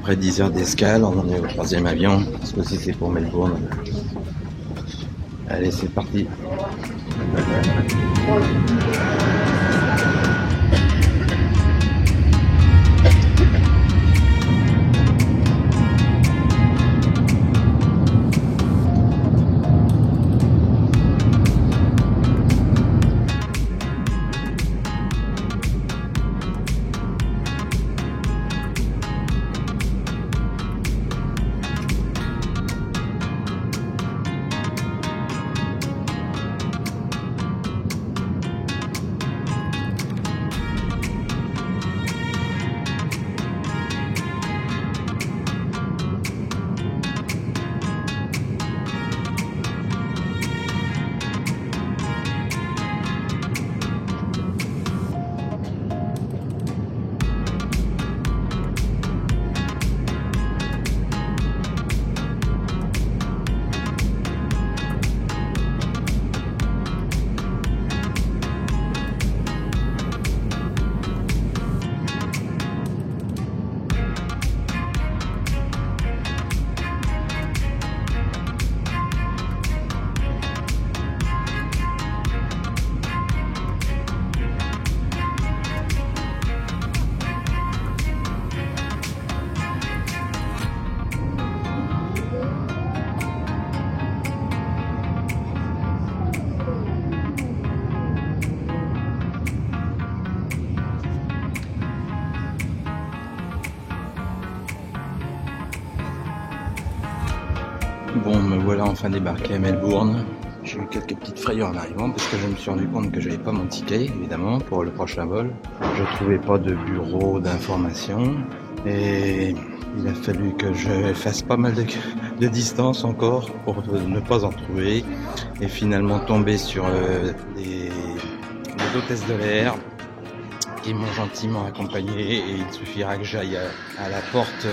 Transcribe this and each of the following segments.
Après 10 heures d'escale, on en est au 3e avion. Ce que c'est pour Melbourne. Allez, c'est parti. Bon, me voilà enfin débarqué à Melbourne. J'ai eu quelques petites frayeurs en arrivant parce que je me suis rendu compte que j'avais pas mon ticket, évidemment, pour le prochain vol. Je trouvais pas de bureau d'information et il a fallu que je fasse pas mal de distance encore pour ne pas en trouver et finalement tomber sur des hôtesses de l'air qui m'ont gentiment accompagné et il suffira que j'aille à la porte,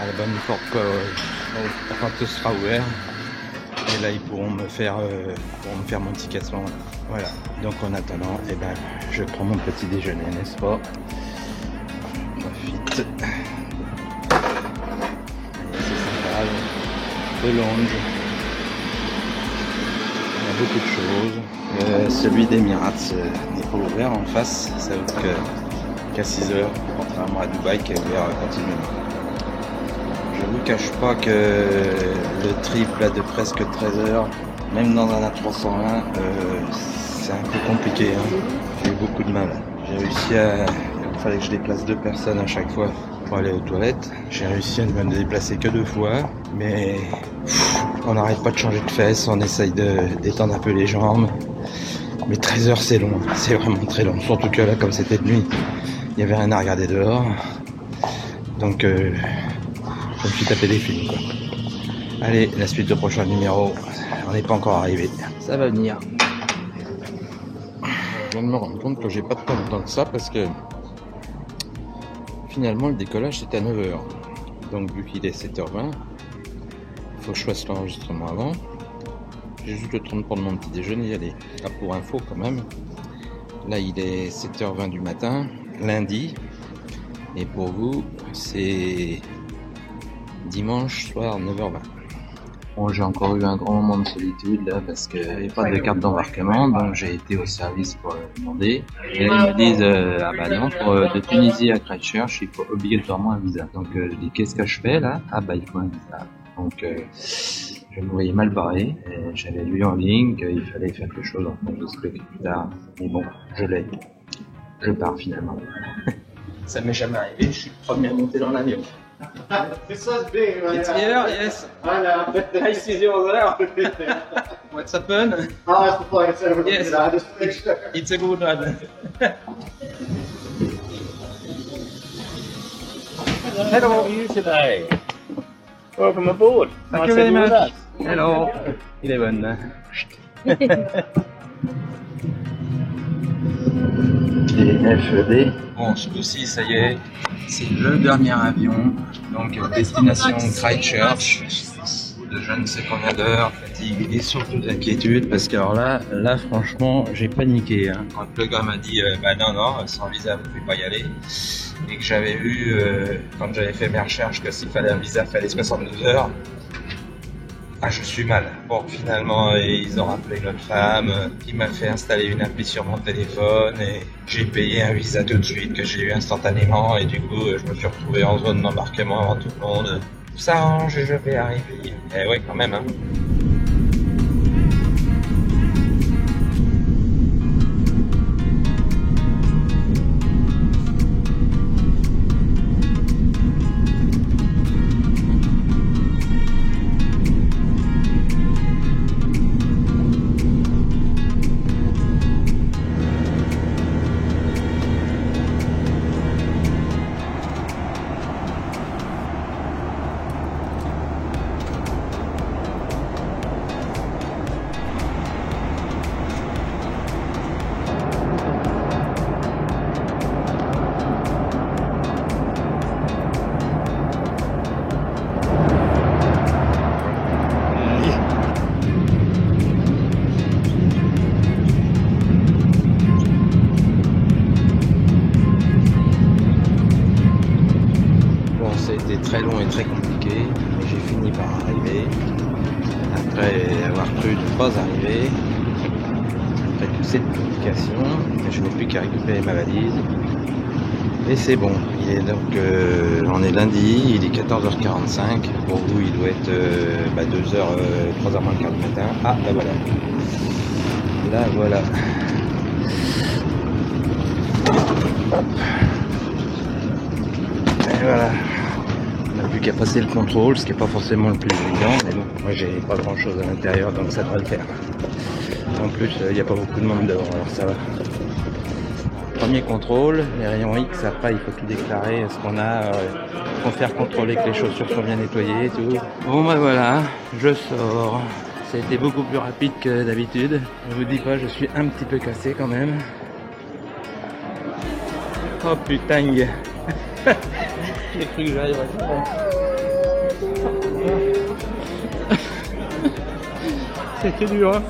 à la bonne porte quand ce sera ouvert. Et là ils pourront me faire mon ticket à ce moment-là. Voilà. Donc en attendant, eh ben, je prends mon petit déjeuner, n'est-ce pas? Profite. C'est sympa, de lounge. Il y a beaucoup de choses. Celui d'Emirates n'est pas ouvert en face, ça ouvre qu'à 6 heures, contrairement à Dubaï qui est ouvert continuellement. Je vous cache pas que le trip là de presque 13 heures, même dans un A320, c'est un peu compliqué. Hein. J'ai eu beaucoup de mal. J'ai réussi il fallait que je déplace 2 personnes à chaque fois pour aller aux toilettes. J'ai réussi à ne me déplacer que 2 fois, mais on n'arrête pas de changer de fesses, on essaye d'étendre un peu les jambes. Mais 13 heures c'est long, c'est vraiment très long. Surtout que là, comme c'était de nuit, il n'y avait rien à regarder dehors. Donc je me suis tapé des films, quoi. Allez, la suite du prochain numéro, on n'est pas encore arrivé. Ça va venir. Je viens de me rendre compte que j'ai pas de temps longtemps que ça parce que finalement le décollage c'est à 9h. Donc vu qu'il est 7h20, il faut que je fasse l'enregistrement avant. J'ai juste le temps de prendre mon petit déjeuner, allez, là pour info quand même. Là il est 7h20 du matin, lundi. Et pour vous, c'est dimanche soir 9h20. Bon, j'ai encore eu un grand moment de solitude là parce qu'il n'y avait pas de carte d'embarquement, donc j'ai été au service pour le demander. Et là ils me disent ah bah non, de Tunisie à Christchurch, il faut obligatoirement un visa. Donc je dis qu'est-ce que je fais là? Ah bah il faut un visa. Donc je me voyais mal barré. J'avais lu en ligne qu'il fallait faire quelque chose, en fait, je expliquerai plus tard. Mais bon, je l'ai. Je pars finalement. Ça m'est jamais arrivé, je suis le premier à monter dans l'avion. It's here, yes. I know. I see you over there. What's happened? I'll ask the flight attendant. Yes. I just make sure. It's a good one. Hello, how are you today? Welcome aboard. Thank you very much. Hello. 11. DNFD. Bon, ce coup-ci, ça y est, c'est le dernier avion. Donc, destination Christchurch. bout de je ne sais combien d'heures, fatigue et surtout d'inquiétude, parce que alors là franchement, j'ai paniqué. Hein. Quand le gars m'a dit, bah non, sans visa, vous pouvez pas y aller. Et que j'avais vu, quand j'avais fait mes recherches, que s'il fallait un visa, il fallait 72 heures. Ah, je suis mal. Bon, finalement, ils ont rappelé une autre femme qui m'a fait installer une appli sur mon téléphone et j'ai payé un visa tout de suite que j'ai eu instantanément et du coup, je me suis retrouvé en zone d'embarquement avant tout le monde. Tout s'arrange et je vais arriver. Eh ouais, quand même, hein. C'était très long et très compliqué, mais j'ai fini par arriver. Après avoir cru ne pas arriver, après toute cette complication, je n'ai plus qu'à récupérer ma valise. Et c'est bon, il est donc, on est lundi, il est 14h45, pour vous il doit être 3h moins le quart du matin. Ah, là voilà. Là voilà. Hop. Et voilà. On n'a plus qu'à passer le contrôle, ce qui n'est pas forcément le plus évident, mais bon, moi j'ai pas grand chose à l'intérieur, donc ça devrait le faire. En plus, il n'y a pas beaucoup de monde dehors, alors ça va. Premier contrôle, les rayons X, après il faut tout déclarer, ce qu'on a, il faut faire contrôler que les chaussures sont bien nettoyées et tout. Bon bah voilà, je sors. Ça a été beaucoup plus rapide que d'habitude. Je vous dis pas, je suis un petit peu cassé quand même. Oh putain. J'ai cru que j'arrive à faire. C'était dur, hein.